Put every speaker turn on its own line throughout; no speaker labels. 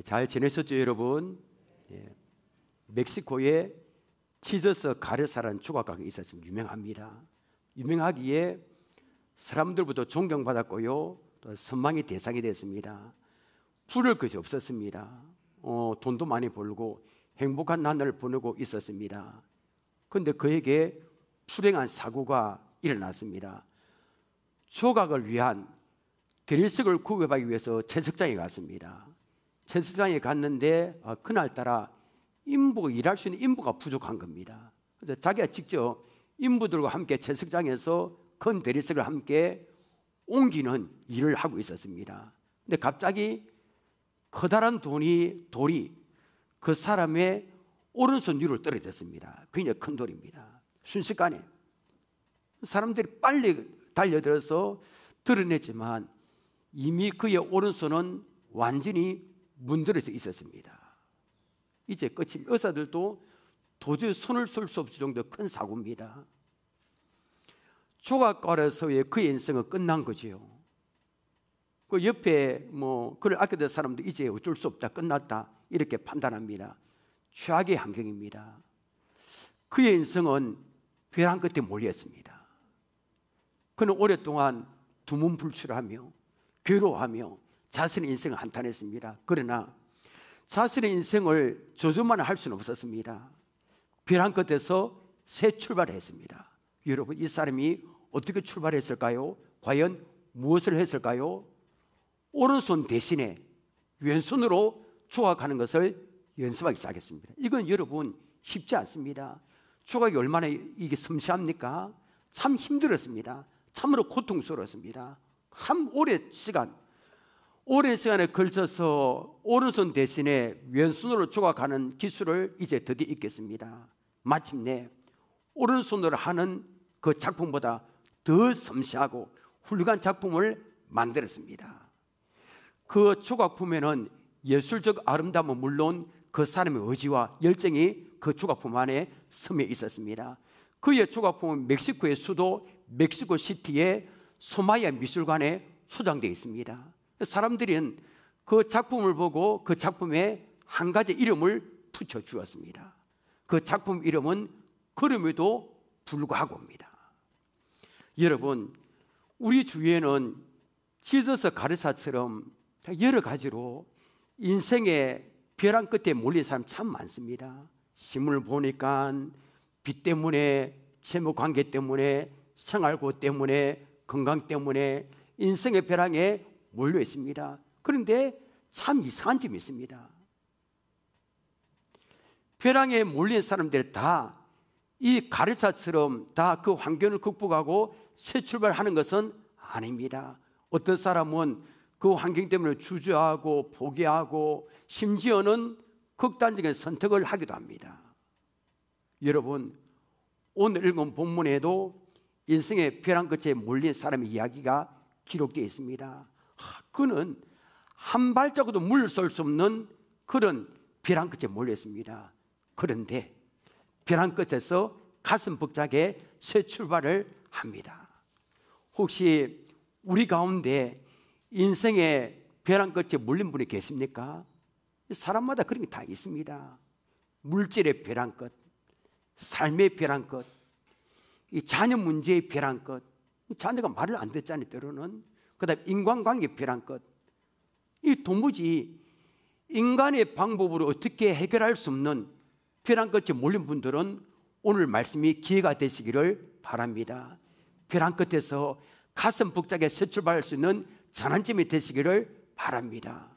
잘 지내셨죠, 여러분? 멕시코에 치저스 가르사라는 조각가가 있었습니다. 유명합니다. 유명하기에 사람들부터 존경받았고요, 또 선망의 대상이 됐습니다. 부를 것이 없었습니다. 돈도 많이 벌고 행복한 나날을 보내고 있었습니다. 그런데 그에게 불행한 사고가 일어났습니다. 조각을 위한 대리석을 구입하기 위해서 채석장에 갔습니다. 채석장에 갔는데 그날따라 일할 수 있는 인부가 부족한 겁니다. 그래서 자기가 직접 인부들과 함께 채석장에서 큰 대리석을 함께 옮기는 일을 하고 있었습니다. 근데 갑자기 커다란 돌이 그 사람의 오른손 위로 떨어졌습니다. 굉장히 큰 돌입니다. 순식간에 사람들이 빨리 달려들어서 드러냈지만 이미 그의 오른손은 완전히 문드러져 있었습니다. 이제 끝입니다. 의사들도 도저히 손을 쓸 수 없을 정도 큰 사고입니다. 조각가로서의 그의 인생은 끝난 거지요. 그 옆에 그를 아꼈던 사람도 이제 어쩔 수 없다, 끝났다 이렇게 판단합니다. 최악의 환경입니다. 그의 인생은 벼랑 끝에 몰렸습니다. 그는 오랫동안 두문불출하며 괴로워하며 자신의 인생을 한탄했습니다. 그러나 자신의 인생을 조절만 할 수는 없었습니다. 벼랑 끝에서 새 출발을 했습니다. 여러분, 이 사람이 어떻게 출발했을까요? 과연 무엇을 했을까요? 오른손 대신에 왼손으로 조각하는 것을 연습하기 시작했습니다. 이건 여러분 쉽지 않습니다. 조각이 얼마나 이게 섬세합니까? 참 힘들었습니다. 참으로 고통스러웠습니다. 오랜 시간에 걸쳐서 오른손 대신에 왼손으로 조각하는 기술을 이제 드디어 익혔습니다. 마침내 오른손으로 하는 그 작품보다 더 섬세하고 훌륭한 작품을 만들었습니다. 그 조각품에는 예술적 아름다움은 물론 그 사람의 의지와 열정이 그 조각품 안에 스며 있었습니다. 그의 조각품은 멕시코의 수도 멕시코시티의 소마야 미술관에 소장되어 있습니다. 사람들은 그 작품을 보고 그 작품에 한 가지 이름을 붙여주었습니다. 그 작품 이름은 그럼에도 불구하고입니다. 여러분, 우리 주위에는 지저스 가르사처럼 여러 가지로 인생의 벼랑 끝에 몰린 사람 참 많습니다. 신문을 보니까 빚 때문에, 채무 관계 때문에, 생활고 때문에, 건강 때문에 인생의 벼랑에 몰려 있습니다. 그런데 참 이상한 점이 있습니다. 벼랑에 몰린 사람들 다 이 가르사처럼 다 그 환경을 극복하고 새 출발하는 것은 아닙니다. 어떤 사람은 그 환경 때문에 주저하고 포기하고 심지어는 극단적인 선택을 하기도 합니다. 여러분, 오늘 읽은 본문에도 인생의 벼랑 끝에 몰린 사람의 이야기가 기록되어 있습니다. 그는 한 발자국도 물러설 수 없는 그런 벼랑 끝에 몰렸습니다. 그런데 벼랑 끝에서 가슴 벅차게 새 출발을 합니다. 혹시 우리 가운데 인생의 벼랑 끝에 몰린 분이 계십니까? 사람마다 그런 게 다 있습니다. 물질의 벼랑 끝, 삶의 벼랑 끝, 이 자녀 문제의 벼랑 끝, 자녀가 말을 안 듣잖아요, 때로는. 그 다음에 인간관계 벼랑 끝. 이 도무지 인간의 방법으로 어떻게 해결할 수 없는 벼랑 끝에 몰린 분들은 오늘 말씀이 기회가 되시기를 바랍니다. 벼랑 끝에서 가슴 벅차게 새 출발할 수 있는 전환점이 되시기를 바랍니다.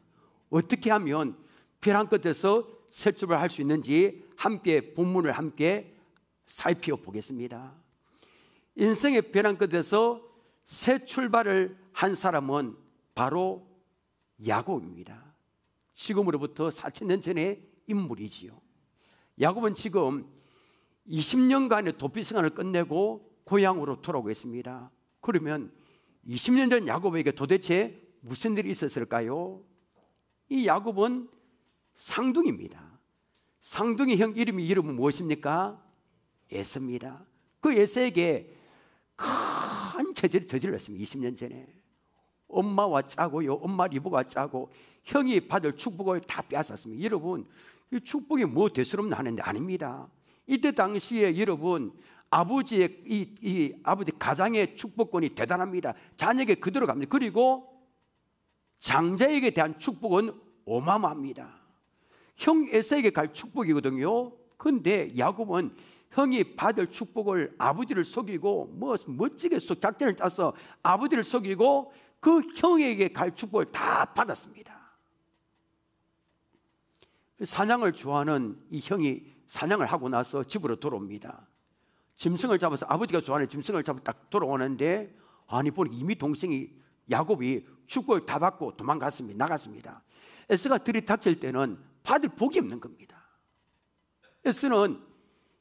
어떻게 하면 벼랑 끝에서 새 출발할 수 있는지 함께 본문을 함께 살펴보겠습니다. 인생의 벼랑 끝에서 새 출발을 한 사람은 바로 야곱입니다. 지금으로부터 4,000년 전의 인물이지요. 야곱은 지금 20년간의 도피 생활을 끝내고 고향으로 돌아오고 있습니다. 그러면 20년 전 야곱에게 도대체 무슨 일이 있었을까요? 이 야곱은 쌍둥이입니다. 쌍둥이 형 이름은 무엇입니까? 에서입니다. 그 에서에게 큰 죄를 저질렀습니다. 20년 전에 엄마와 짜고요, 엄마 리보가 짜고 형이 받을 축복을 다 빼앗았습니다. 여러분, 이 축복이 뭐 대수롭나 하는데 아닙니다. 이때 당시에 여러분, 아버지의 이 아버지 가장의 축복권이 대단합니다. 자녀에게 그대로 갑니다. 그리고 장자에게 대한 축복은 어마어마합니다. 형 에사에게 갈 축복이거든요. 근데 야곱은 형이 받을 축복을 아버지를 속이고 뭐 멋지게 작전을 짜서 아버지를 속이고 그 형에게 갈 축복을 다 받았습니다. 사냥을 좋아하는 이 형이 사냥을 하고 나서 집으로 돌아옵니다. 짐승을 잡아서 아버지가 좋아하는 짐승을 잡아 딱 돌아오는데 아니 보니 이미 동생이 야곱이 축복을 다 받고 도망갔습니다. 나갔습니다. 에스가 들이닥칠 때는 받을 복이 없는 겁니다. 에스는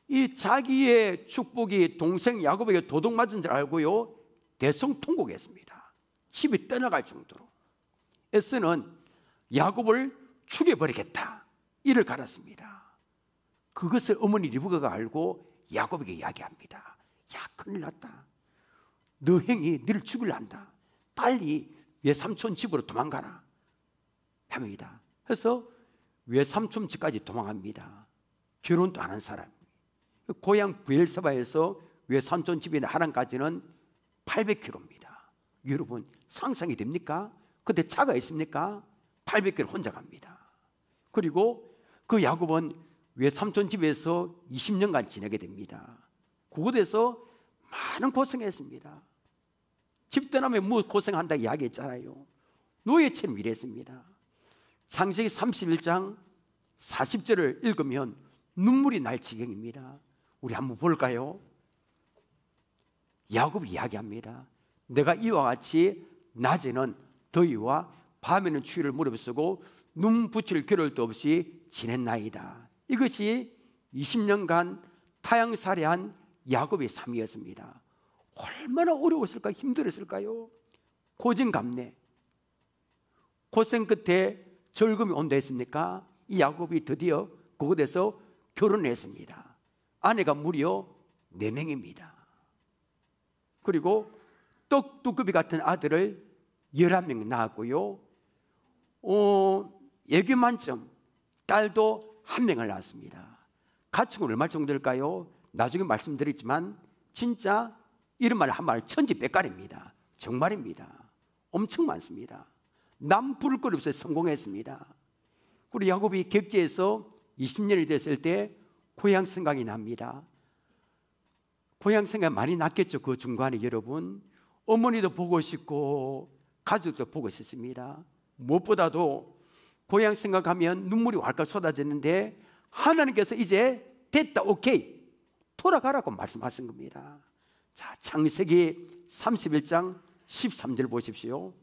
이 자기의 축복이 동생 야곱에게 도둑 맞은 줄 알고요, 대성통곡했습니다. 집이 떠나갈 정도로. 에스는 야곱을 죽여버리겠다 이를 갈았습니다. 그것을 어머니 리브가가 알고 야곱에게 이야기합니다. 야, 큰일 났다. 너 형이 너를 죽이려 한다. 빨리 외삼촌 집으로 도망가라 합니다. 그래서 외삼촌 집까지 도망갑니다. 결혼도 안 한 사람. 고향 브엘세바에서 외삼촌 집에 있는 하란까지는 800km입니다. 여러분 상상이 됩니까? 그때 차가 있습니까? 800km 혼자 갑니다. 그리고 그 야곱은 외삼촌 집에서 20년간 지내게 됩니다. 그곳에서 많은 고생했습니다. 집 떠나면 뭐 고생한다 이야기했잖아요. 노예처럼 일했습니다. 창세기 31장 40절을 읽으면 눈물이 날 지경입니다. 우리 한번 볼까요? 야곱이 이야기합니다. 내가 이와 같이 낮에는 더위와 밤에는 추위를 무릅쓰고 눈 붙일 겨를도 없이 지냈나이다. 이것이 20년간 타향살이한 야곱의 삶이었습니다. 얼마나 어려웠을까, 힘들었을까요? 고진감래, 고생 끝에 절금이 온다 했습니까? 이 야곱이 드디어 그곳에서 결혼했습니다. 아내가 무려 4명입니다. 그리고 떡두꺼비 같은 아들을 11명 낳았고요, 애교 만점 딸도 1명을 낳았습니다. 가축은 얼마 정도일까요? 나중에 말씀드리지만 진짜 이런 말 한 말 천지백갈입니다. 정말입니다. 엄청 많습니다. 남 부를 것 없이 성공했습니다. 그리고 야곱이 객지에서 20년이 됐을 때 고향 생각이 납니다. 고향 생각이 많이 났겠죠. 그 중간에 여러분, 어머니도 보고 싶고 가족도 보고 싶습니다. 무엇보다도 고향 생각하면 눈물이 왈칵 쏟아졌는데 하나님께서 이제 됐다, 오케이, 돌아가라고 말씀하신 겁니다. 자, 창세기 31장 13절 보십시오.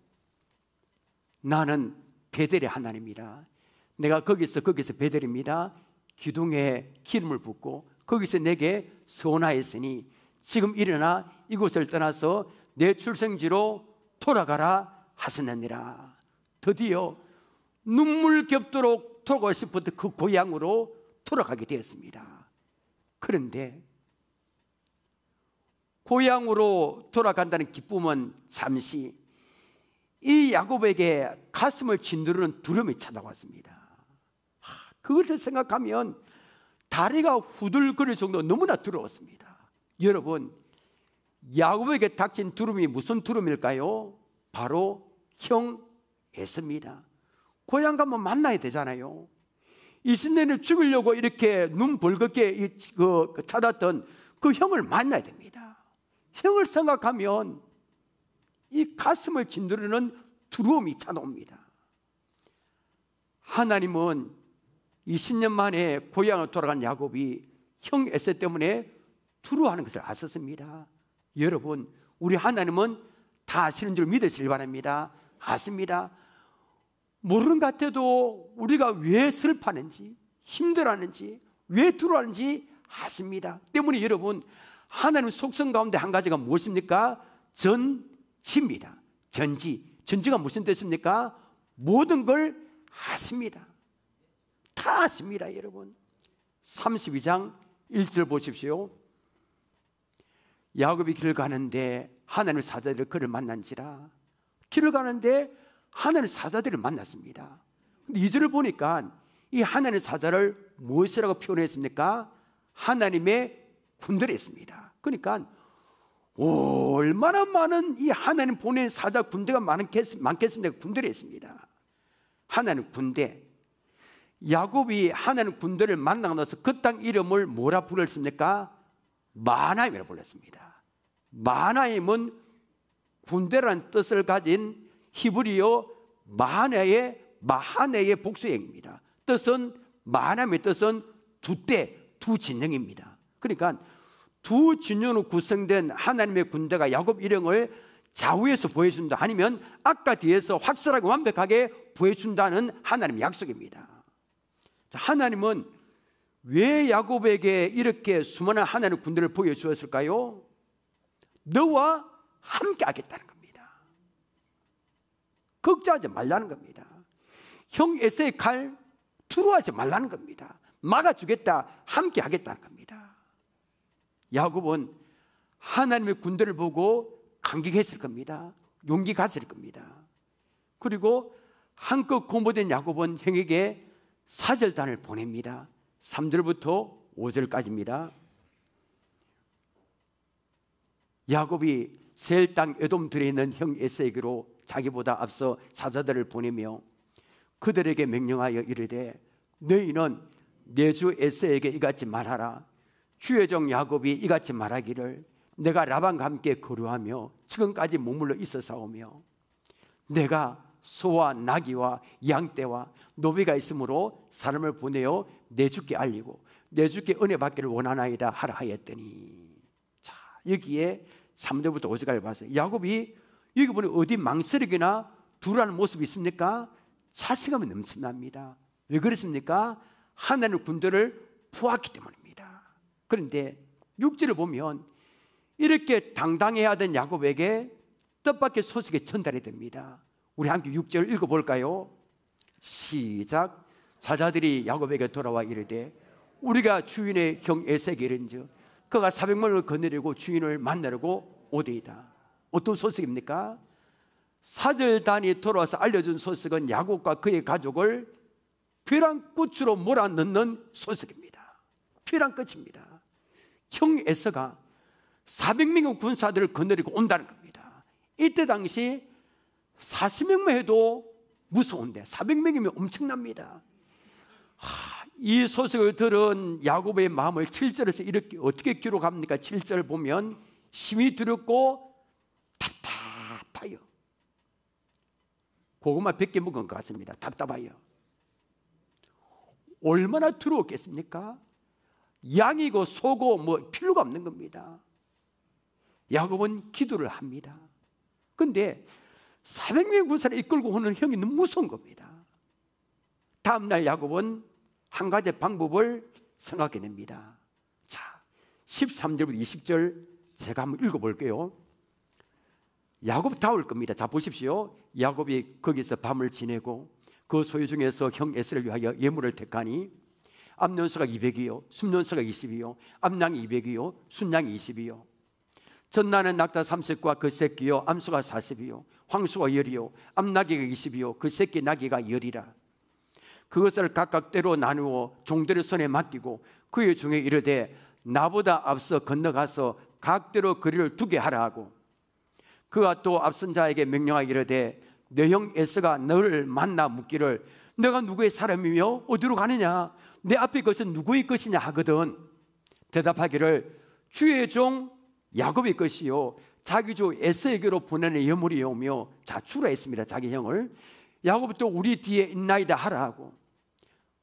나는 베델의 하나님이라. 내가 거기서 베델입니다. 기둥에 기름을 붓고 거기서 내게 선하였으니 지금 일어나 이곳을 떠나서 내 출생지로 돌아가라 하셨느니라. 드디어 눈물 겹도록 돌아가고 싶었던 그 고향으로 돌아가게 되었습니다. 그런데 고향으로 돌아간다는 기쁨은 잠시, 이 야곱에게 가슴을 짓누르는 두려움이 찾아왔습니다. 그것을 생각하면 다리가 후들거릴 정도로 너무나 두려웠습니다. 여러분, 야곱에게 닥친 두려움이 무슨 두려움일까요? 바로 형 에서입니다. 고향 가면 만나야 되잖아요. 20년을 죽이려고 이렇게 눈 벌겋게 찾았던 그 형을 만나야 됩니다. 형을 생각하면 이 가슴을 짓누르는 두려움이 찾아옵니다. 하나님은 20년 만에 고향으로 돌아간 야곱이 형 에서 때문에 두려워하는 것을 아셨습니다. 여러분, 우리 하나님은 다 아시는 줄 믿으시길 바랍니다. 아십니다. 모르는 것 같아도 우리가 왜 슬퍼하는지, 힘들어하는지, 왜 두려워하는지 아십니다. 때문에 여러분, 하나님 속성 가운데 한 가지가 무엇입니까? 전지입니다. 전지가 무슨 뜻입니까? 모든 걸 아십니다. 다 아십니다. 여러분, 32장 1절 보십시오. 야곱이 길을 가는데 하나님의 사자들이 그를 만난지라. 길을 가는데 하나님의 사자들을 만났습니다. 근데 2절을 보니까 이 하나님의 사자를 무엇이라고 표현했습니까? 하나님의 군대를 했습니다. 그러니까 얼마나 많은 이 하나님 보낸 사자 군대가 많겠습니까? 군대를 했습니다. 하나님 군대. 야곱이 하나님 군대를 만나고 나서 그 땅 이름을 뭐라 불렀습니까? 마하나임이라고 불렀습니다. 마하나임은 군대라는 뜻을 가진 히브리어 마하네의 복수형입니다. 뜻은 마하나임의 뜻은 두 진영입니다. 그러니까 두 진영으로 구성된 하나님의 군대가 야곱 일행을 좌우에서 보여준다, 아니면 아까 뒤에서 확실하게 완벽하게 보여준다는 하나님의 약속입니다. 자, 하나님은 왜 야곱에게 이렇게 수많은 하나님의 군대를 보여주었을까요? 너와 함께 하겠다는 겁니다. 걱정하지 말라는 겁니다. 형 에서의 칼 두려워하지 말라는 겁니다. 막아주겠다, 함께 하겠다는 겁니다. 야곱은 하나님의 군대를 보고 감격했을 겁니다. 용기 가질 겁니다. 그리고 한껏 고무된 야곱은 형에게 사절단을 보냅니다. 3절부터 5절까지입니다. 야곱이 세일 땅 에돔 들에 있는 형 에서에게로 자기보다 앞서 사자들을 보내며 그들에게 명령하여 이르되 너희는 내 주 에서에게 이같이 말하라. 주의 종 야곱이 이같이 말하기를 내가 라반과 함께 거류하며 지금까지 머물러 있어사오며 내가 소와 나귀와 양떼와 노비가 있으므로 사람을 보내어 내 주께 알리고 내 주께 은혜 받기를 원하나이다 하라 하였더니, 자, 여기에 3절부터 5절까지 봤어요. 야곱이 여기 보니 어디 망설이거나 두려워하는 모습이 있습니까? 자신감이 넘쳐납니다. 왜 그렇습니까? 하나님의 군대를 보았기 때문입니다. 그런데 6절을 보면 이렇게 당당해야 하던 야곱에게 뜻밖의 소식이 전달이 됩니다. 우리 함께 6절 읽어볼까요? 시작. 사자들이 야곱에게 돌아와 이르되 우리가 주인의 형 에서에게 이른즉 그가 400명을 거느리고 주인을 만나려고 오되이다. 어떤 소식입니까? 사절단이 돌아와서 알려준 소식은 야곱과 그의 가족을 벼랑끝으로 몰아넣는 소식입니다. 벼랑끝입니다. 형 에서가 400명의 군사들을 거느리고 온다는 겁니다. 이때 당시 40명만 해도 무서운데 400명이면 엄청납니다. 이 소식을 들은 야곱의 마음을 7절에서 이렇게 어떻게 기록합니까? 7절 보면 힘이 두렵고 답답하여. 고구마 100개 먹은 것 같습니다. 답답하여. 얼마나 두려웠겠습니까? 양이고 소고 뭐 필요가 없는 겁니다. 야곱은 기도를 합니다. 그런데 400명의 군사를 이끌고 오는 형이 너무 무서운 겁니다. 다음날 야곱은 한 가지 방법을 생각해냅니다. 자, 13절부터 20절 제가 한번 읽어볼게요. 야곱 다 올 겁니다. 자, 보십시오. 야곱이 거기서 밤을 지내고 그 소유 중에서 형 에스를 위하여 예물을 택하니 암년수가 200이요 순년수가 20이요 암양이 200이요 순양이 20이요 전나는 낙타 30과 그 새끼요 암수가 40이요 황수가 10이요 암나귀가 20이요 그 새끼 나귀가 10이라. 그것을 각각 때로 나누어 종들의 손에 맡기고 그의 중에 이르되 나보다 앞서 건너가서 각대로 거리를 두게 하라 하고 그가 또 앞선 자에게 명령하여 이르되 내 형 에서가 너를 만나 묻기를 너가 누구의 사람이며 어디로 가느냐 내 앞에 것은 누구의 것이냐 하거든 대답하기를 주의 종 야곱의 것이요 자기 주 에서에게로 보내는 예물이오며 자 주라 했습니다. 자기 형을. 야곱도 우리 뒤에 있나이다 하라 하고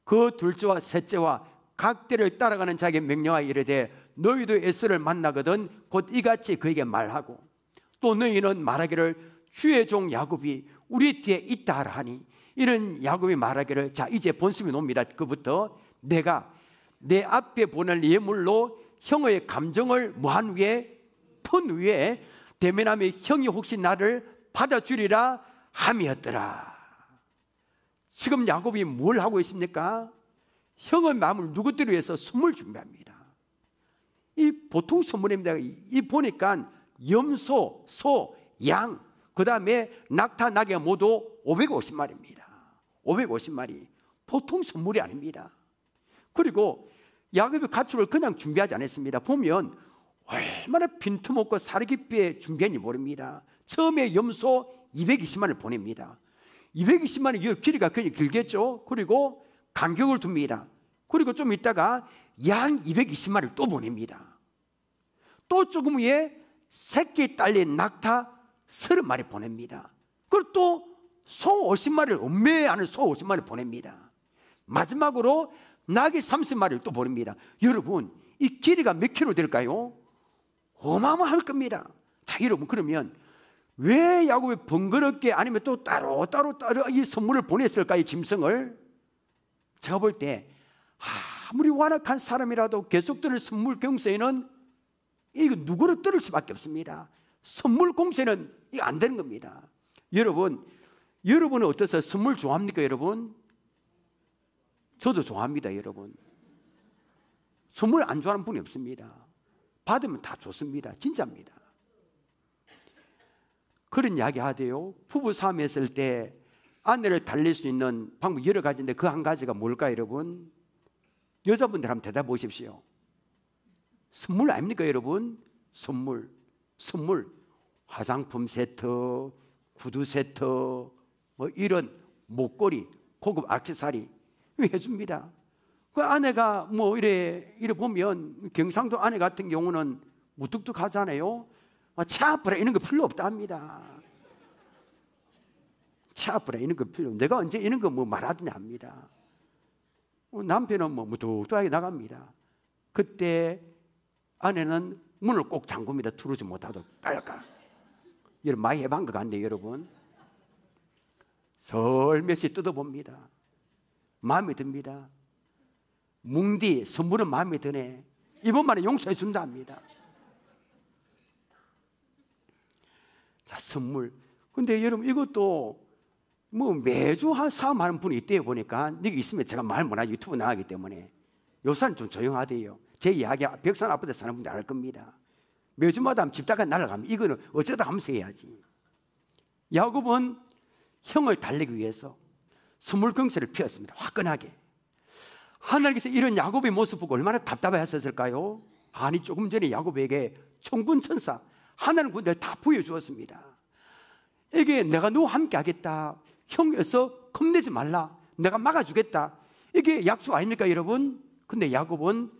그 둘째와 셋째와 각대를 따라가는 자에게 명령하여 이르되 너희도 에서를 만나거든 곧 이같이 그에게 말하고 또 너희는 말하기를 주의 종 야곱이 우리 뒤에 있다 하라 하니 이는 야곱이 말하기를 자 이제 본심이 놉니다. 그부터 내가 내 앞에 보낼 예물로 형의 감정을 뭐한 후에 푼 후에 대면하며 형이 혹시 나를 받아주리라 함이었더라. 지금 야곱이 뭘 하고 있습니까? 형의 마음을 누구들을 위해서 선물 준비합니다. 이 보통 선물입니다. 이 보니까 염소, 소, 양 그 다음에 낙타 나귀가 모두 550마리입니다. 550마리. 보통 선물이 아닙니다. 그리고 야곱이 가축을 그냥 준비하지 않았습니다. 보면 얼마나 빈틈없고 살깊게 준비했는지 모릅니다. 처음에 염소 220마리를 보냅니다. 220마리 길이가 굉장히 길겠죠. 그리고 간격을 둡니다. 그리고 좀 있다가 양 220마리를 또 보냅니다. 또 조금 후에 새끼 딸린 낙타 30마리 보냅니다. 그리고 또 소 50마리를 음매하는 소 50마리 보냅니다. 마지막으로 나귀 30마리를 또 보냅니다. 여러분, 이 길이가 몇 킬로 될까요? 어마어마할 겁니다. 자, 여러분, 그러면 왜 야곱이 번거롭게 아니면 또 따로 이 선물을 보냈을까, 이 짐승을? 제가 볼 때 아무리 완악한 사람이라도 계속되는 선물 경세에는 이거 누구를 떨을 수밖에 없습니다. 선물 공세는 이거 안 되는 겁니다. 여러분은 어떠세요? 선물 좋아합니까, 여러분? 저도 좋아합니다, 여러분. 선물 안 좋아하는 분이 없습니다. 받으면 다 좋습니다. 진짜입니다. 그런 이야기 하대요. 부부 싸움했을 때 아내를 달랠 수 있는 방법 여러 가지인데 그 한 가지가 뭘까, 여러분? 여자분들 한번 대답해 보십시오. 선물 아닙니까, 여러분? 선물. 화장품 세트, 구두 세트, 뭐 이런 목걸이, 고급 액세서리 해줍니다. 그 아내가 뭐 이래 보면 경상도 아내 같은 경우는 무뚝뚝하잖아요. 차 앞으로 이런 거 필요 없다 합니다. 차 앞으로 이런 거 필요. 내가 언제 이런 거 뭐 말하더냐 합니다. 남편은 뭐 무뚝뚝하게 나갑니다. 그때 아내는 문을 꼭 잠굽니다. 들어오지 못하도록 딸까. 여러분 많이 해본 것 같네요, 여러분. 설몇시 뜯어봅니다. 마음에 듭니다. 뭉디 선물은 마음에 드네. 이번만에 용서해 준다 합니다. 자, 선물. 근데 여러분 이것도 뭐 매주 싸움하는 분이 있대요. 보니까 여기 있으면 제가 말 못하고 유튜브 나가기 때문에 요새는 좀 조용하대요. 제 이야기 벽산 앞에 사는 분들 알 겁니다. 매주마다 집다가 날아가면 이거는 어쩌다 하면서 해야지. 야곱은 형을 달래기 위해서 선물 경세를 피웠습니다. 화끈하게. 하나님께서 이런 야곱의 모습 보고 얼마나 답답해하셨을까요? 아니, 조금 전에 야곱에게 천군천사 하나님 군대를 다 부여주었습니다. 이게 내가 너와 함께 하겠다, 형에서 겁내지 말라, 내가 막아주겠다, 이게 약속 아닙니까, 여러분? 근데 야곱은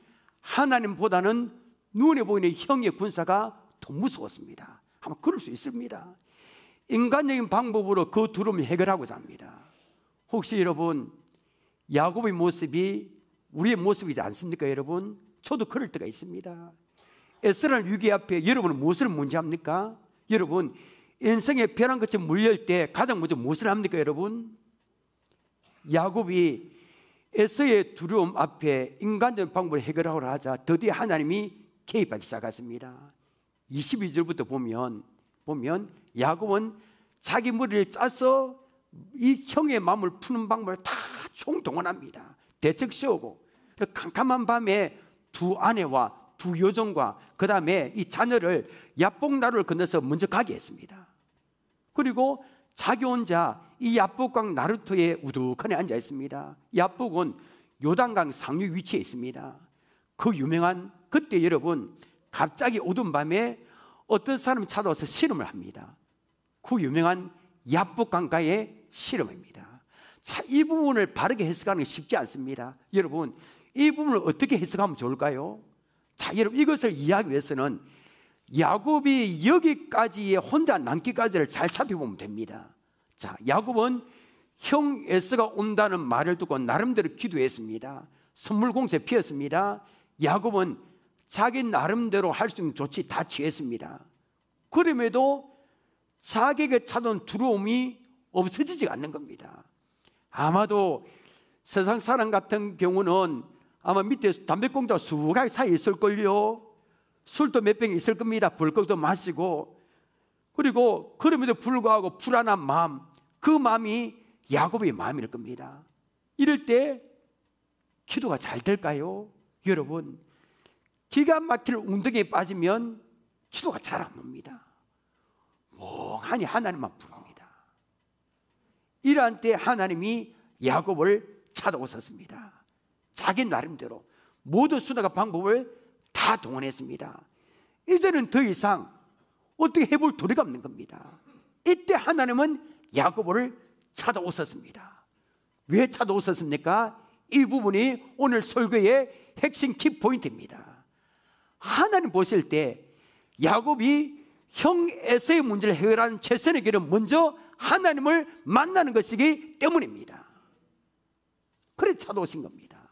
하나님보다는 눈에 보이는 형의 군사가 더 무서웠습니다. 아마 그럴 수 있습니다. 인간적인 방법으로 그 두려움을 해결하고자 합니다. 혹시 여러분 야곱의 모습이 우리의 모습이지 않습니까, 여러분? 저도 그럴 때가 있습니다. 에스라엘 위기 앞에 여러분은 무엇을 문제합니까? 여러분 인생의 벼랑 끝에 물릴 때 가장 먼저 무엇을 합니까, 여러분? 야곱이 에서의 두려움 앞에 인간적인 방법을 해결하려 하자 드디어 하나님이 개입하기 시작했습니다. 22절부터 보면 야곱은 자기 머리를 짜서 이 형의 마음을 푸는 방법을 다 총동원합니다. 대책 세우고 캄캄한 밤에 두 아내와 두 여종과 그 다음에 이 자녀를 야복나루를 건너서 먼저 가게 했습니다. 그리고 자기 혼자 이 야복강 나루터에 우두커니 앉아 있습니다. 야복은 요단강 상류 위치에 있습니다. 그 유명한, 그때 여러분 갑자기 어두운 밤에 어떤 사람이 찾아와서 씨름을 합니다. 그 유명한 야복강가의 씨름입니다. 자, 이 부분을 바르게 해석하는 게 쉽지 않습니다. 여러분 이 부분을 어떻게 해석하면 좋을까요? 자, 여러분 이것을 이해하기 위해서는 야곱이 여기까지의 혼자 남기까지를 잘 살펴보면 됩니다. 자, 야곱은 형 에서가 온다는 말을 듣고 나름대로 기도했습니다. 선물 공세 피웠습니다. 야곱은 자기 나름대로 할 수 있는 조치 다 취했습니다. 그럼에도 자기에게 찾아온 두려움이 없어지지 않는 겁니다. 아마도 세상 사람 같은 경우는 아마 밑에 담배꽁초가 수북하게 사이에 있을걸요. 술도 몇 병 있을 겁니다. 벌컥도 마시고. 그리고 그럼에도 불구하고 불안한 마음, 그 마음이 야곱의 마음일 겁니다. 이럴 때 기도가 잘 될까요? 여러분 기가 막힐 웅덩이에 빠지면 기도가 잘 안 옵니다. 멍하니 하나님만 부릅니다. 이러한 때 하나님이 야곱을 찾아오셨습니다. 자기 나름대로 모든 수단과 방법을 다 동원했습니다. 이제는 더 이상 어떻게 해볼 도리가 없는 겁니다. 이때 하나님은 야곱을 찾아오셨습니다. 왜 찾아오셨습니까? 이 부분이 오늘 설교의 핵심 키포인트입니다. 하나님 보실 때 야곱이 형 에서의 문제를 해결하는 최선의 길은 먼저 하나님을 만나는 것이기 때문입니다. 그래서 찾아오신 겁니다.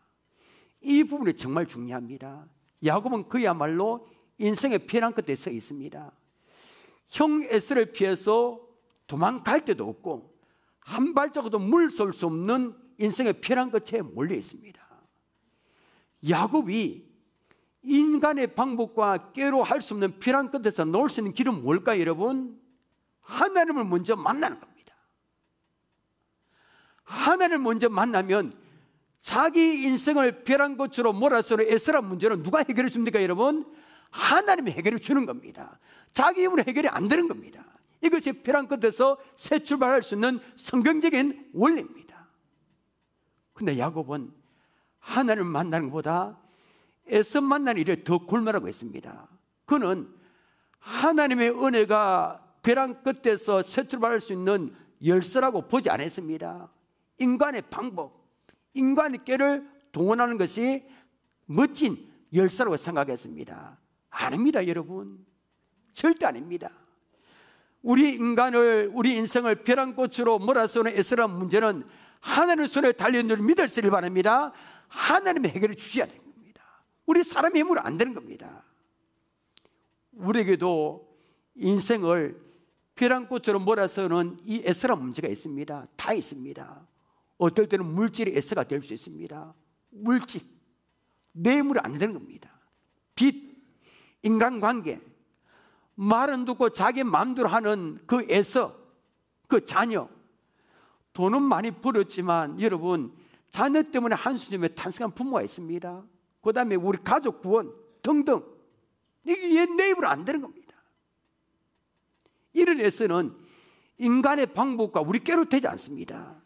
이 부분이 정말 중요합니다. 야곱은 그야말로 인생의 피난 끝에 서 있습니다. 형 에서를 피해서 도망갈 데도 없고 한 발자국도 물설 수 없는 인생의 피난 끝에 몰려 있습니다. 야곱이 인간의 방법과 꾀로 할 수 없는 피난 끝에서 놓을 수 있는 길은 뭘까요, 여러분? 하나님을 먼저 만나는 겁니다. 하나님을 먼저 만나면 자기 인생을 벼랑 끝으로 몰아서는 에스라 문제는 누가 해결해 줍니까, 여러분? 하나님이 해결해 주는 겁니다. 자기 힘으로 해결이 안 되는 겁니다. 이것이 벼랑 끝에서 새 출발할 수 있는 성경적인 원리입니다. 근데 야곱은 하나님을 만나는 것보다 에서 만나는 일에 더 굶으라고 했습니다. 그는 하나님의 은혜가 벼랑 끝에서 새 출발할 수 있는 열쇠라고 보지 않았습니다. 인간의 방법, 인간의 꾀를 동원하는 것이 멋진 열쇠라고 생각했습니다. 아닙니다, 여러분. 절대 아닙니다. 우리 인생을 벼랑꽃으로 몰아서는 에스라는 문제는 하나님의 손에 달려있는 줄 믿으시길 바랍니다. 하나님이 해결해 주셔야 됩니다. 우리 사람의 힘으로 안 되는 겁니다. 우리에게도 인생을 벼랑꽃으로 몰아서는 이 에스라 문제가 있습니다. 다 있습니다. 어떨 때는 물질이 에스가 될 수 있습니다. 물질, 내 힘으로 안 되는 겁니다. 빚, 인간관계, 말은 듣고 자기 마음대로 하는 그 에서, 그 자녀, 돈은 많이 벌었지만 여러분, 자녀 때문에 한숨에 탄식한 부모가 있습니다. 그 다음에 우리 가족 구원 등등, 이게 내 힘으로 안 되는 겁니다. 이런 에서는 인간의 방법과 우리 꾀로 되지 않습니다.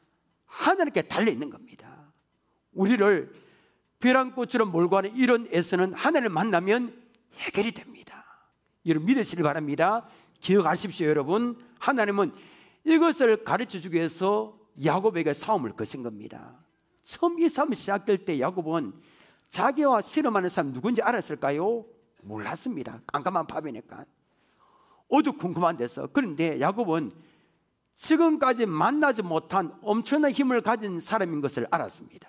하나님께 달려있는 겁니다. 우리를 벼랑꽃처럼 몰고 가는 이런 에서는 하나님을 만나면 해결이 됩니다. 여러분 믿으시길 바랍니다. 기억하십시오, 여러분. 하나님은 이것을 가르쳐 주기 위해서 야곱에게 싸움을 거신 겁니다. 처음 이 싸움이 시작될 때 야곱은 자기와 씨름하는 사람 누군지 알았을까요? 몰랐습니다. 깜깜한 밤이니까 어두컴컴한 데서. 그런데 야곱은 지금까지 만나지 못한 엄청난 힘을 가진 사람인 것을 알았습니다.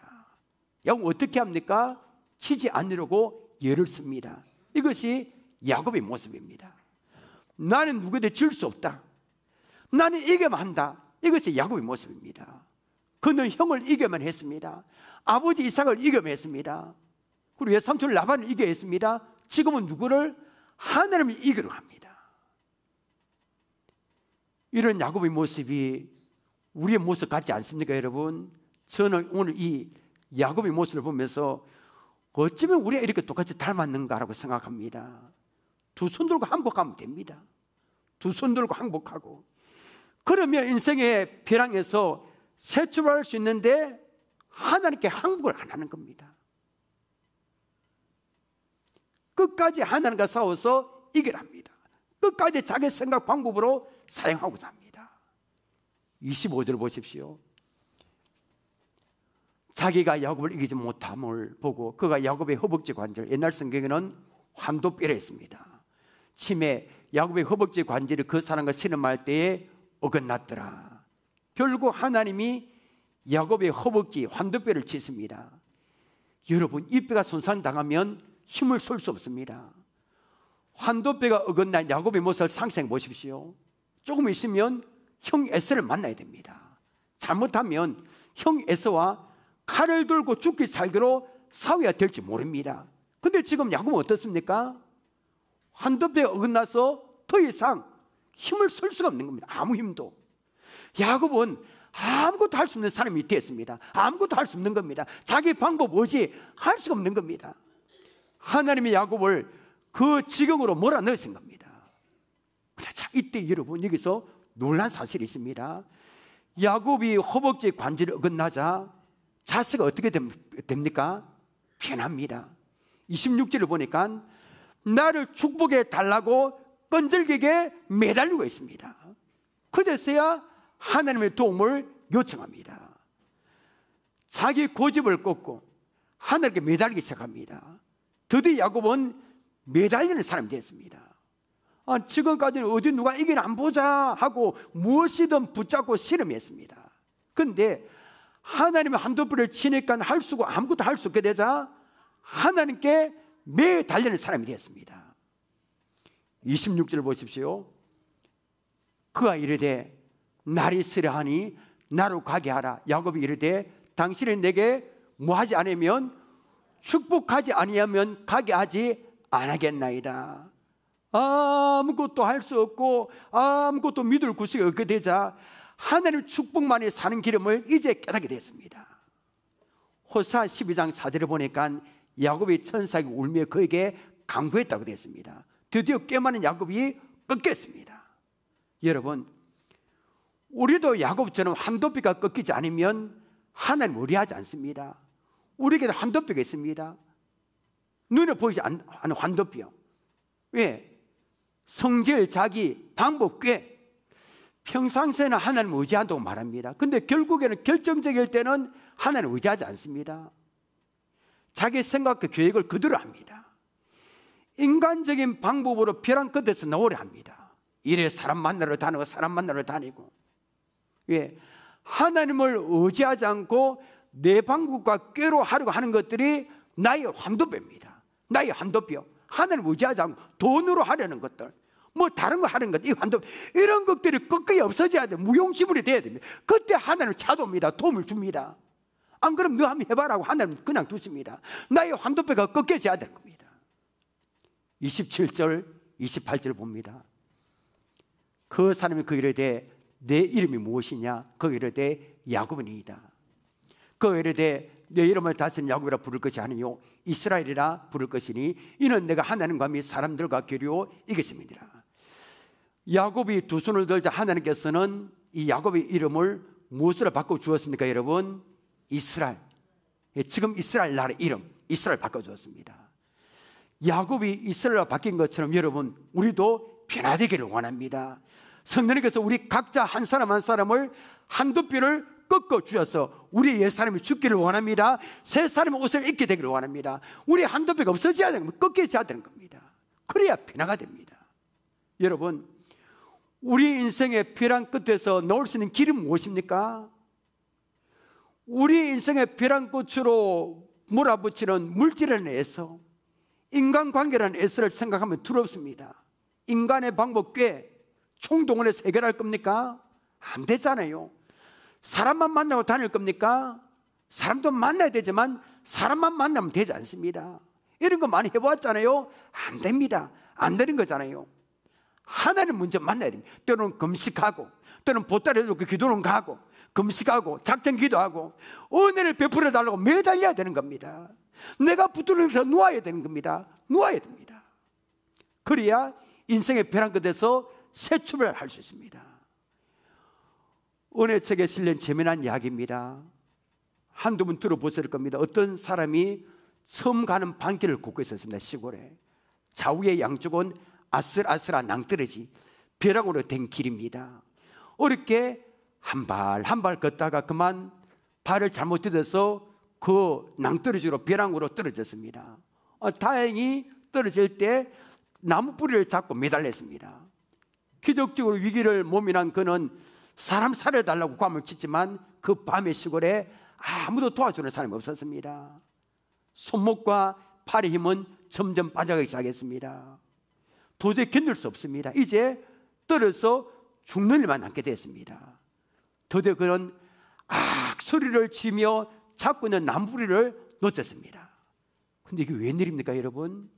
야곱은 어떻게 합니까? 치지 않으려고 예를 씁니다. 이것이 야곱의 모습입니다. 나는 누구에게 질 수 없다, 나는 이겨만 한다. 이것이 야곱의 모습입니다. 그는 형을 이겨만 했습니다. 아버지 이삭을 이겨만 했습니다. 그리고 외삼촌 라반을 이겨야 했습니다. 지금은 누구를? 하나님을 이기려 합니다. 이런 야곱의 모습이 우리의 모습 같지 않습니까, 여러분? 저는 오늘 이 야곱의 모습을 보면서 어쩌면 우리가 이렇게 똑같이 닮았는가라고 생각합니다. 두 손 들고 항복하면 됩니다. 두 손 들고 항복하고, 그러면 인생의 벼랑에서 새 출발할 수 있는데 하나님께 항복을 안 하는 겁니다. 끝까지 하나님과 싸워서 이겨랍니다. 끝까지 자기 생각 방법으로 사용하고자 합니다. 25절 보십시오. 자기가 야곱을 이기지 못함을 보고 그가 야곱의 허벅지 관절, 옛날 성경에는 환도뼈라 했습니다. 침에 야곱의 허벅지 관절이 그 사람과 씨름할 때에 어긋났더라. 결국 하나님이 야곱의 허벅지 환도뼈를 치십니다. 여러분, 이 뼈가 손상당하면 힘을 쓸 수 없습니다. 환도뼈가 어긋난 야곱의 모습을 상상해 보십시오. 조금 있으면 형 에서를 만나야 됩니다. 잘못하면 형 에서와 칼을 들고 죽기 살기로 싸워야 될지 모릅니다. 근데 지금 야곱은 어떻습니까? 환도뼈가 어긋나서 더 이상 힘을 쓸 수가 없는 겁니다. 아무 힘도. 야곱은 아무것도 할 수 없는 사람이 됐습니다. 아무것도 할 수 없는 겁니다. 자기 방법 없이 할 수가 없는 겁니다. 하나님이 야곱을 그 지경으로 몰아넣으신 겁니다. 자, 이때 여러분 여기서 놀란 사실이 있습니다. 야곱이 허벅지 관절을 어긋나자 자세가 어떻게 됩니까? 변합니다. 26절을 보니까 나를 축복해 달라고 끈질기게 매달리고 있습니다. 그제서야 하나님의 도움을 요청합니다. 자기 고집을 꺾고 하늘께 매달리기 시작합니다. 드디어 야곱은 매달리는 사람이 됐습니다. 지금까지는 어디 누가 이기나 안 보자 하고 무엇이든 붙잡고 씨름했습니다. 그런데 하나님의 한도불을 치니까 할 수고 아무것도 할 수 없게 되자 하나님께 매달리는 사람이 되었습니다. 26절 보십시오. 그가 이르되 날이 쓰려하니 나로 가게 하라. 야곱이 이르되 당신은 내게 뭐하지 않으면 축복하지 아니하면 가게 하지 않겠나이다. 아무것도 할 수 없고 아무것도 믿을 구석이 없게 되자 하나님 축복만이 사는 기름을 이제 깨닫게 됐습니다. 호사 12장 4절에 보니까 야곱이 천사에게 울며 그에게 강구했다고 되었습니다. 드디어 꽤 많은 야곱이 꺾였습니다. 여러분, 우리도 야곱처럼 한도피가 꺾이지 않으면 하나님 의뢰하지 않습니다. 우리에게도 한도피가 있습니다. 눈에 보이지 않는 한도피요. 왜? 성질, 자기, 방법, 꽤 평상시에는 하나님 의지한다고 말합니다. 근데 결국에는 결정적일 때는 하나님 의지하지 않습니다. 자기 생각과 계획을 그대로 합니다. 인간적인 방법으로 벼랑 끝에서 나오려 합니다. 이래 사람 만나러 다니고 사람 만나러 다니고. 왜? 하나님을 의지하지 않고 내 방법과 꾀로 하려고 하는 것들이 나의 한도뼈입니다. 나의 한도뼈. 하나님을 의지하지 않고 돈으로 하려는 것들, 뭐 다른 거 하는 것, 이 한도뼈, 이런 것들이 끝까지 없어져야 돼. 무용지물이 돼야 됩니다. 그때 하나님 찾아옵니다. 도움을 줍니다. 안 그러면 너 한번 해봐라고 하나님 그냥 두십니다. 나의 한도뼈가 꺾여져야 될 겁니다. 27절 28절 봅니다. 그 사람이 그 이르되 내 이름이 무엇이냐? 그 이르되 야곱이니이다. 그 이르되 내 이름을 다시는 야곱이라 부를 것이 아니요 이스라엘이라 부를 것이니 이는 내가 하나님과 및 사람들과 교류어 이겼음이니라. 야곱이 두 손을 들자 하나님께서는 이 야곱의 이름을 무엇으로 바꿔 주었습니까? 여러분, 이스라엘. 지금 이스라엘 나라의 이름 이스라엘 바꿔 주었습니다. 야곱이 이스라엘로 바뀐 것처럼 여러분, 우리도 변화되기를 원합니다. 성령님께서 우리 각자 한 사람 한 사람을 한두 뼘을 꺾어 주셔서 우리 옛사람이 죽기를 원합니다. 새 사람의 옷을 입게 되기를 원합니다. 우리 한두 뼘가 없어져야 되는 겁니다. 꺾여져야 되는 겁니다. 그래야 변화가 됩니다. 여러분, 우리 인생의 벼랑 끝에서 나올 수 있는 길은 무엇입니까? 우리 인생의 벼랑 끝으로 몰아붙이는 물질에 의해서 인간관계라는 S를 생각하면 두렵습니다. 인간의 방법 꽤 총동원해서 해결할 겁니까? 안 되잖아요. 사람만 만나고 다닐 겁니까? 사람도 만나야 되지만 사람만 만나면 되지 않습니다. 이런 거 많이 해보았잖아요. 안 됩니다. 안 되는 거잖아요. 하나님 먼저 만나야 됩니다. 때로는 금식하고 때로는 보따리 들고 기도는 가고 금식하고 작전 기도하고 은혜를 베풀어 달라고 매달려야 되는 겁니다. 내가 붙들면서 놓아야 되는 겁니다. 놓아야 됩니다. 그래야 인생의 벼랑 끝에서 새 출발을 할 수 있습니다. 은혜책에 실린 재미난 이야기입니다. 한두 분 들어보실 겁니다. 어떤 사람이 섬 가는 반길을 걷고 있었습니다. 시골에. 좌우의 양쪽은 아슬아슬한 낭떠러지 벼랑으로 된 길입니다. 어렵게 한 발 한 발 걷다가 그만 발을 잘못 디뎌서 그 낭떠러지로 벼랑으로 떨어졌습니다. 다행히 떨어질 때 나무 뿌리를 잡고 매달렸습니다. 기적적으로 위기를 모면한 그는 사람 살려달라고 고함을 쳤지만 그 밤의 시골에 아무도 도와주는 사람이 없었습니다. 손목과 팔의 힘은 점점 빠져가기 시작했습니다. 도저히 견딜 수 없습니다. 이제 떨어져 죽는 일만 남게 됐습니다. 드디어 그는 소리를 치며 잡고 있는 나무뿌리를 놓쳤습니다. 근데 이게 웬일입니까 여러분?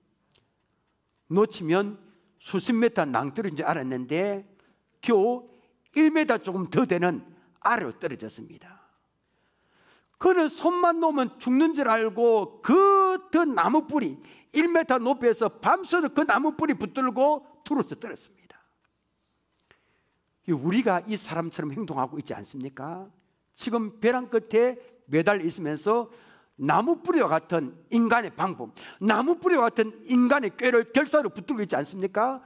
놓치면 수십 미터 낭떠러진 줄 알았는데 겨우 1m 조금 더 되는 아래로 떨어졌습니다. 그는 손만 놓으면 죽는 줄 알고 그 더 나무뿌리 1m 높이에서 밤새도록 그 나무뿌리 붙들고 두루서 떨었습니다. 우리가 이 사람처럼 행동하고 있지 않습니까? 지금 벼랑 끝에 매달려 있으면서 나무 뿌리와 같은 인간의 방법, 나무 뿌리와 같은 인간의 꾀를 결사로 붙들고 있지 않습니까?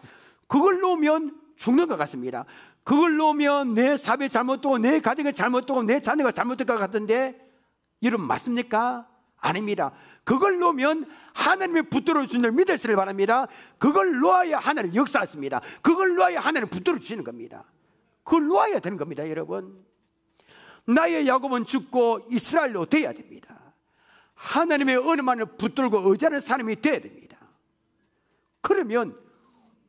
그걸 놓으면 죽는 것 같습니다. 그걸 놓으면 내 사업이 잘못되고 내 가정이 잘못되고 내 자녀가 잘못될 것 같은데, 여러분 맞습니까? 아닙니다. 그걸 놓으면 하나님이 붙들어 주는 줄 믿으시길 바랍니다. 그걸 놓아야 하나님 역사하십니다. 그걸 놓아야 하나님 붙들어 주시는 겁니다. 그걸 놓아야 되는 겁니다. 여러분, 나의 야곱은 죽고 이스라엘로 되어야 됩니다. 하나님의 은혜만을 붙들고 의지하는 사람이 되어야 됩니다. 그러면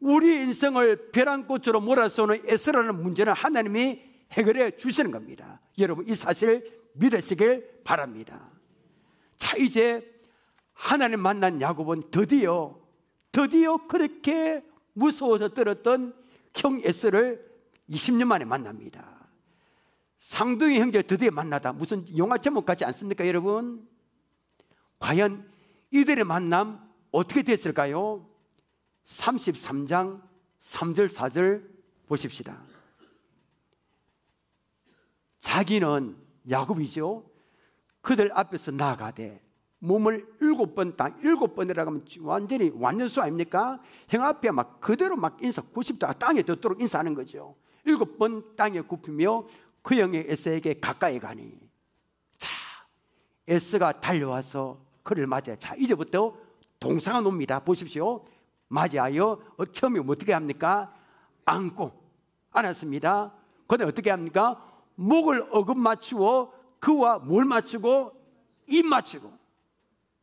우리 인생을 벼랑꽃으로 몰아서오는 에스라는 문제는 하나님이 해결해 주시는 겁니다. 여러분, 이 사실 믿으시길 바랍니다. 자, 이제 하나님 만난 야곱은 드디어 그렇게 무서워서 떨었던 형 에서를 20년 만에 만납니다. 쌍둥이 형제 드디어 만나다. 무슨 영화 제목 같지 않습니까, 여러분? 과연 이들의 만남 어떻게 됐을까요? 33장 3절 4절 보십시다. 자기는 야곱이죠. 그들 앞에서 나아가되 몸을 7번 7번이라고 하면 완전히 완전수 아닙니까? 형 앞에 막 그대로 막 인사 90도 땅에 닿도록 인사하는 거죠. 7번 땅에 굽히며 그 형의 에서에게 가까이 가니, 자, 에서가 달려와서 그를 맞아요. 자, 이제부터 동상을 놉니다. 보십시오. 맞이하여 처음에 어떻게 합니까? 안았습니다. 그다음에 어떻게 합니까? 목을 어긋 맞추고 그와 뭘 맞추고? 입 맞추고.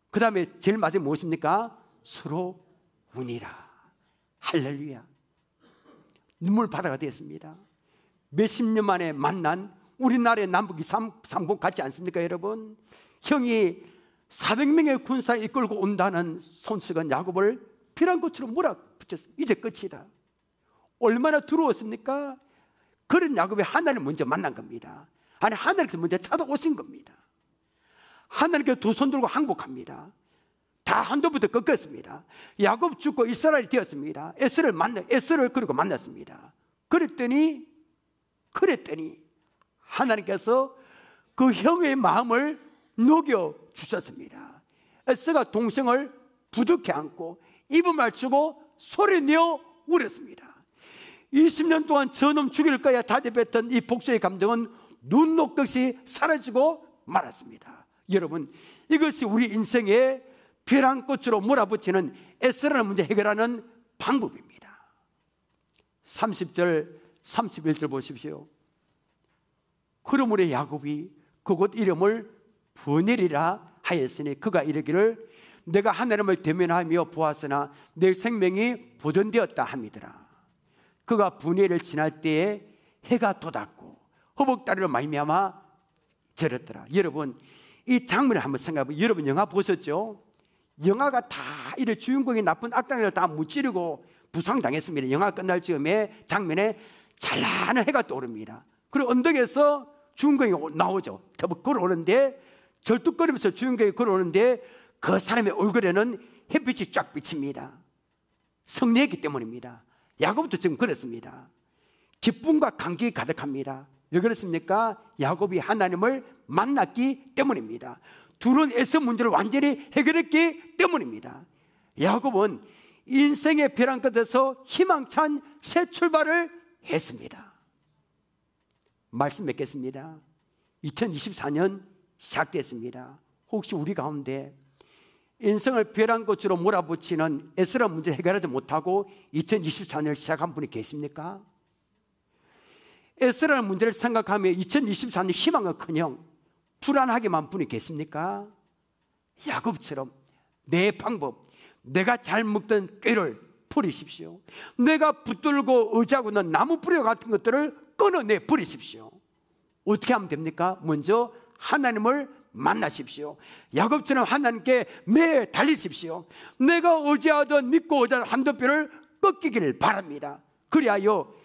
그 다음에 제일 마지막에 무엇입니까? 서로 운이라. 할렐루야. 눈물바다가 되었습니다. 몇십 년 만에 만난 우리나라의 남북이 상봉 같지 않습니까, 여러분? 형이 400명의 군사를 이끌고 온다는 손석은 야곱을 피란꽃으로 몰아붙였습니다. 이제 끝이다. 얼마나 두려웠습니까? 그런 야곱이 하나님을 먼저 만난 겁니다. 아니, 하나님께서 먼저 찾아오신 겁니다. 하나님께서 두 손 들고 항복합니다. 다 한도부터 꺾었습니다. 야곱 죽고 이스라엘이 되었습니다. 에스를 그리고 만났습니다. 그랬더니 하나님께서 그 형의 마음을 녹여 주셨습니다. 에스가 동생을 부둥켜 안고 입을 맞추고 소리내어 울었습니다. 20년 동안 저놈 죽일 거야 다짐했던 이 복수의 감정은 눈 녹듯이 사라지고 말았습니다. 여러분, 이것이 우리 인생의 벼랑꽃으로 몰아붙이는 에스라는 문제 해결하는 방법입니다. 30절 31절 보십시오. 그러므로 야곱이 그곳 이름을 브넬이라 하였으니 그가 이르기를 내가 하나님을 대면하며 보았으나 내 생명이 보존되었다 함이더라. 그가 브넬을 지날 때에 해가 돋았고 허벅다리로 말미암아 절었더라. 여러분, 이 장면을 한번 생각해보세요. 여러분, 영화 보셨죠? 영화가 다 이래 주인공이 나쁜 악당을 다 무찌르고 부상당했습니다. 영화 끝날 즈음에 장면에 찬란한 해가 떠오릅니다. 그리고 언덕에서 주인공이 나오죠. 더벅 걸어오는데, 절뚝거리면서 주인공이 걸어오는데 그 사람의 얼굴에는 햇빛이 쫙 비칩니다. 승리했기 때문입니다. 야곱도 지금 그렇습니다. 기쁨과 감격이 가득합니다. 왜 그렇습니까? 야곱이 하나님을 만났기 때문입니다. 둘은 에서 문제를 완전히 해결했기 때문입니다. 야곱은 인생의 벼랑 끝에서 희망찬 새 출발을 했습니다. 말씀 맺겠습니다. 2024년 시작됐습니다. 혹시 우리 가운데 인생을 벼랑꽃으로 몰아붙이는 에스라 문제를 해결하지 못하고 2024년을 시작한 분이 계십니까? 에스라의 문제를 생각하며 2024년 희망은커녕 불안하게만 분이 계십니까? 야곱처럼 내 방법, 내가 잘 먹던 꾀를 버리십시오. 내가 붙들고 의지하고 있는 나무 뿌리 같은 것들을 끊어내 버리십시오. 어떻게 하면 됩니까? 먼저 하나님을 만나십시오. 야곱처럼 하나님께 매일 달리십시오. 내가 의지하던 믿고 의지하던 한도뼈를 꺾이기를 바랍니다. 그리하여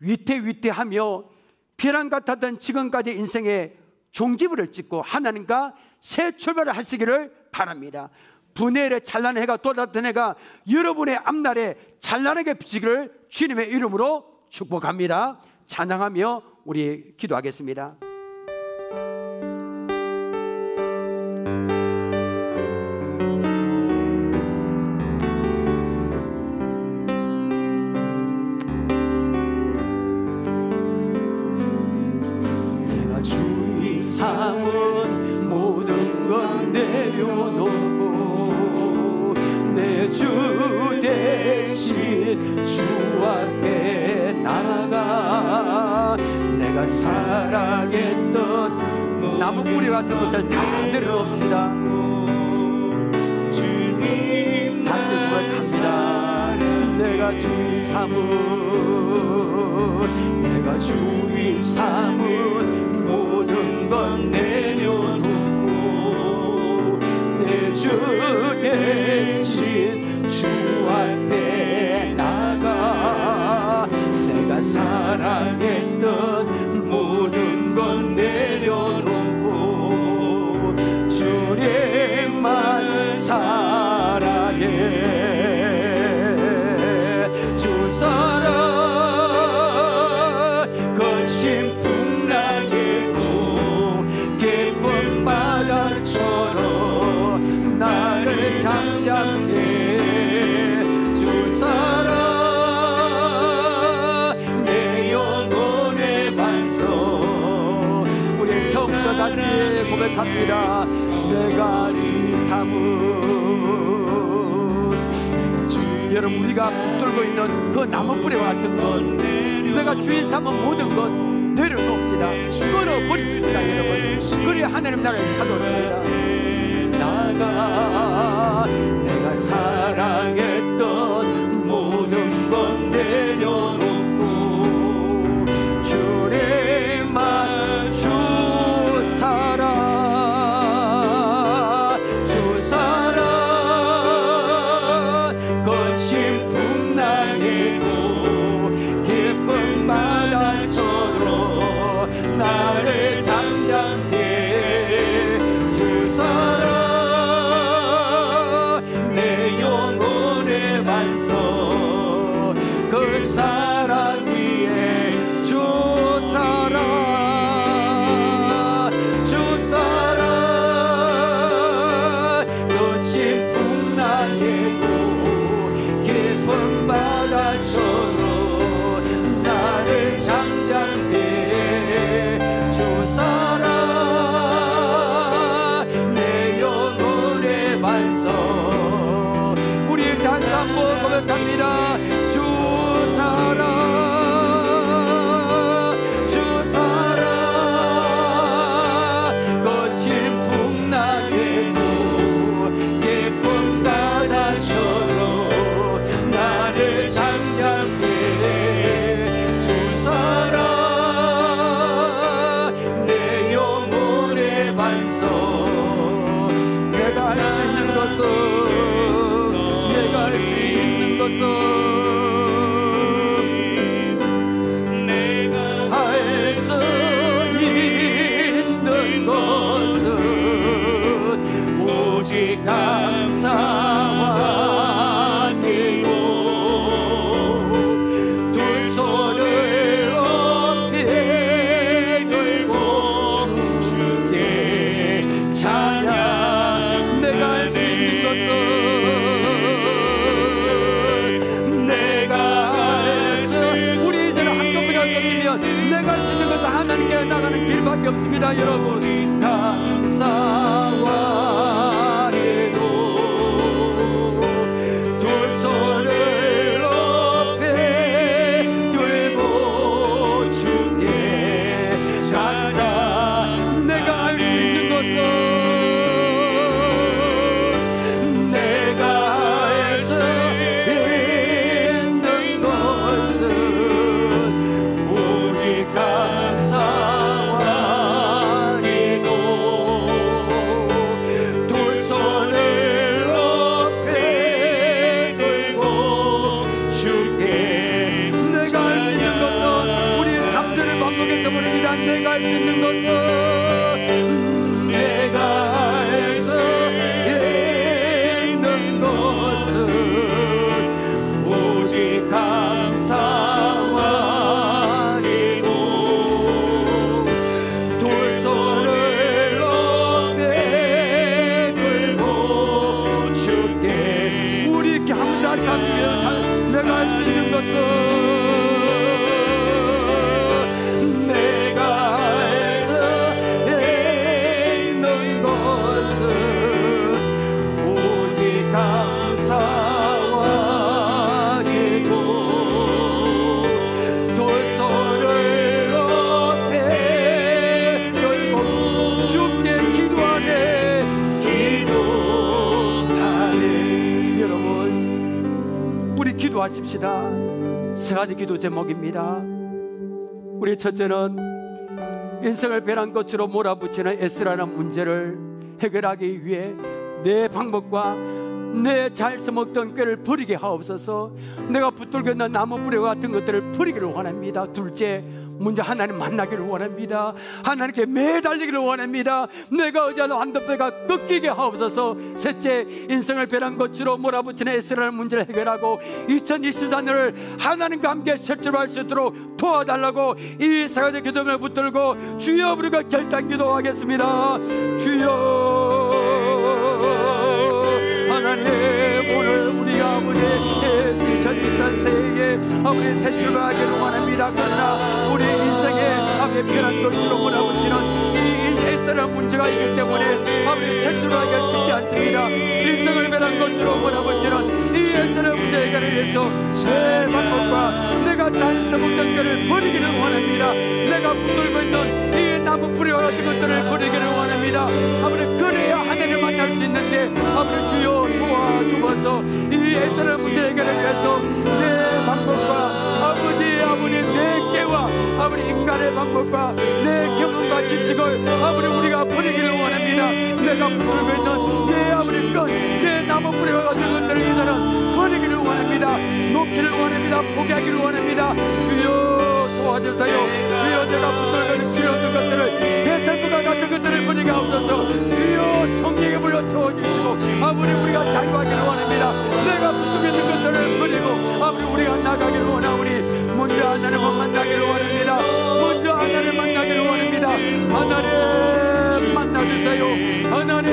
위태위태하며 벼랑 같았던 지금까지 인생의 종지부를 찍고 하나님과 새 출발을 하시기를 바랍니다. 분해의 찬란한 해가 돋았던 해가 여러분의 앞날에 찬란하게 비치기를 주님의 이름으로 축복합니다. 찬양하며 우리 기도하겠습니다.
내가 주의 삼은 모든 건 내려놓고 내 주 대신 주 앞에 나가 내가 사랑했던
나무 뿌리 같은 것을 다 내려놓읍시다.
주님
다시 고백합니다.
내가 주의 삼은 내가 주의 삼은 모든 건 내려놓고 내 주 대신 주 앞에 나가 내가 사랑했던 모든 건 내려놓고 주님만 사랑해. 주 사랑 거친 풍랑이고 깊은 바다처럼 나를 잠잠해. 주 사랑 내 영혼의 반석.
우리 처음부터 다시 고백합니다.
내가 주 삼은
여러분, 우리가 붙들고 있는 그 나무 뿌리와 같은 것, 내가 주의 삼은 모든 것 내려놓읍시다. 끊어버리십니다. 여러분, 그래야 하나님 나라를 찾아오십니다.
나가 내가 사랑했던 모든 건 내려놓고 주님만 주 사랑 주 사랑 거친 풍랑이고 깊은 바다처럼 나를 잠잠해. 주 사랑 내 영혼의 반석 그 사랑 위에 주 사랑 주 사랑 거친 풍랑이고 깊은 바다처럼 나를 잠잠해. 주 사랑 내 영혼의 반석.
우리 다시 한번 고백합니다. 주 사랑
주 사랑 거친 풍랑이고 깊은 바다처럼 나를 잠잠해. 주 사랑 내 영혼의 반석.
내가 할 수 있는 것은 내가 할 수 있는 것은
내가 할 수 있는 것은 오직 감사와 기도 두 손을 높이 들고 주께 찬양.
내가 할 수 있는 것은
내가 할 수
우리 이제는 한꺼번에 던지면 내가 할 수 있는 것은 하나님께 나가는 길밖에 없습니다. 여러분,
감사와 기도 두 손을 높이 들고 주께 감사.
내가 할 수 있는 것은
내가 할 수 있는 것은 오직 감사와 기도 두 손을 높이 들고 주께
내가 할 수 있는 것은 우리 삶들을 반복해서 부릅니다. 내가 할 수 있는 것은
내가
기도하십시다. 세 가지 기도 제목입니다. 우리 첫째는 인생을 벼랑 끝으로 몰아붙이는 에스라는 문제를 해결하기 위해 내 방법과 내 잘 써먹던 꾀를 버리게 하옵소서. 내가 붙들고 있는 나무 뿌리 같은 것들을 버리기를 원합니다. 둘째, 먼저 하나님 만나기를 원합니다. 하나님께 매달리기를 원합니다. 내가 의지하는 한도뼈가 꺾이게 하옵소서. 셋째, 인생을 벼랑 끝으로 몰아붙이는 에스라는 문제를 해결하고 2024년을 하나님과 함께 실천할 수 있도록 도와달라고 이 세 가지 기도를 붙들고 주여 우리가 결단 기도하겠습니다. 주여 하나님, 오늘 우리 아버지의 2024세에 아버지 새 출발하기를 원합니다. 그러나 우리 인생에 아버지 벼랑 끝으로 몰아붙이는 이 에스라는 문제가 있기 때문에 아버지 새 출발하기가 쉽지 않습니다. 인생을 벼랑 끝으로 몰아붙이는 이 에스라는 문제 해결을 위해서 내 방법과 내가 잘 써먹던 것을 버리기를 원합니다. 내가 붙들고 있는 이 나무 뿌리와 같은 것들을 버리기를 원합니다. 아버지, 그래야 하나님을 만날 수 있는데 아버지 주여 도와주어서 이 에스라는 문제 해결을 위해서 내 방법과 아버지 내 깨와 아버지 인간의 방법과 내 경험과 지식을 아버지 우리가 버리기를 원합니다. 내가 붙들고 있는 내 아버지 것, 내 나무 뿌리와 같은 것들을 이제는 버리기를 원합니다. 놓기를 원합니다. 포기하기를 원합니다. 주여 도와주세요. 주여 내가 붙들고 있는 주여 그 것들을 대상부가 같은 것들을 버리게 하옵소서. 주여 성령의 불로 태워주시고 아버지 우리가 자유하기를 원합니다. 내가 붙들고 있는 것들을 버리고 아버지 우리가 나가기를 원하오니 먼저 하나님을 만나기를 원합니다. 먼저 하나님을 만나기를 원합니다. 하나님 만나주세요. 하나님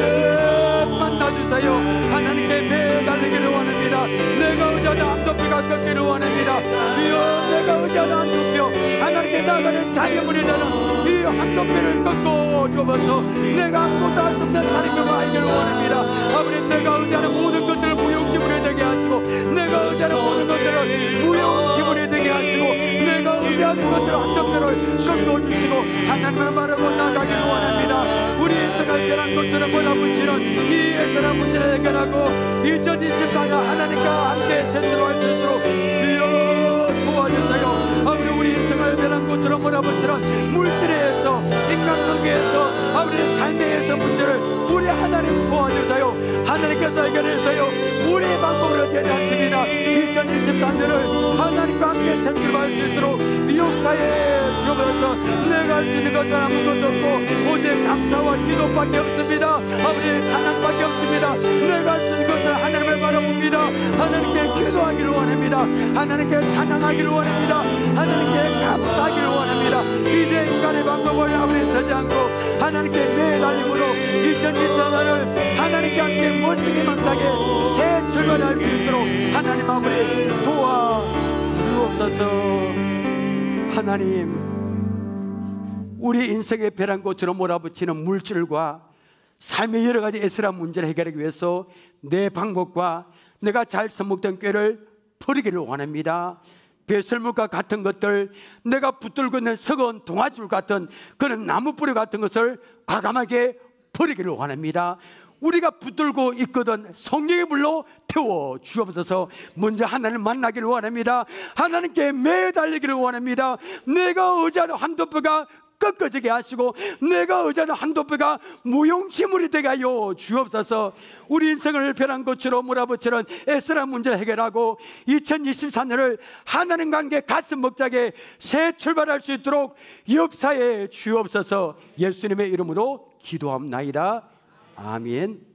만나주세요. 하나님께 매달리기를 원합니다. 내가 의지하는 한도뼈가 꺾기를 원합니다. 주여 내가 의지하는 한도뼈 하나님께 나가는 자유물이 되는 이 한도뼈를 꺾고 주어서 내가 아무것도 할 수 없는 살인자가 알기를 원합니다. 아버지 내가 의지하는 모든 것들을 무용지물이 되게 하시고 내가 의지하는 모든 것들을 무용지물이 되게 하시고 내가 의지하는 것들을 한도뼈를 꺾어주시고 하나님을 바라고 나가기를 원합니다. 우리 인생을 벼랑 끝으로 몰아붙이는 이 에스라 문제를 해결하고 2024년 하나님과 함께 세트로 할 수 있도록 주여 도와주세요. 아버지 우리 인생을 벼랑 끝으로 몰아붙이는 물질에서 인간관계에서 아버지 삶에서 문제를 우리 하나님 도와주세요. 하나님께서 해결해서요 우리 방법으로 되지 않습니다. 2023년을 하나님과 함께 세트로 할 수 있도록 역사에 주어서 내가 할 수 있는 것은 아무것도 없고 오직 감사와 기도밖에 없습니다. 아버지 찬양밖에 없습니다. 내가 할 수 있는 것은 하나님을 바라봅니다. 하나님께 기도하기를 원합니다. 하나님께 찬양하기를 원합니다. 하나님께 감사하기를 원합니다. 이제 인간의 방법을 아버지 서지 않고 하나님께 매달림으로 2024년을 하나님께 함께 멋지게 만나게 새 출발할 수 있도록 하나님 아버지 도와주옵소서. 하나님, 우리 인생의 벼랑 끝으로 몰아붙이는 물질과 삶의 여러 가지 에스라 문제를 해결하기 위해서 내 방법과 내가 잘 써먹던 꾀를 버리기를 원합니다. 배설물과 같은 것들, 내가 붙들고 있는 석은 동아줄 같은 그런 나무뿌리 같은 것을 과감하게 버리기를 원합니다. 우리가 붙들고 있거든 성령의 불로 태워 주옵소서. 먼저 하나님을 만나기를 원합니다. 하나님께 매달리기를 원합니다. 내가 의지하는 한도뼈가 꺾어지게 하시고 내가 의지하는 한도뼈가 무용지물이 되게 하여 주옵소서. 우리 인생을 벼랑 끝으로 몰아붙이는 에스라 문제를 해결하고 2024년을 하나님과 함께 가슴 먹자게 새 출발할 수 있도록 역사에 주옵소서. 예수님의 이름으로 기도합나이다. 아멘.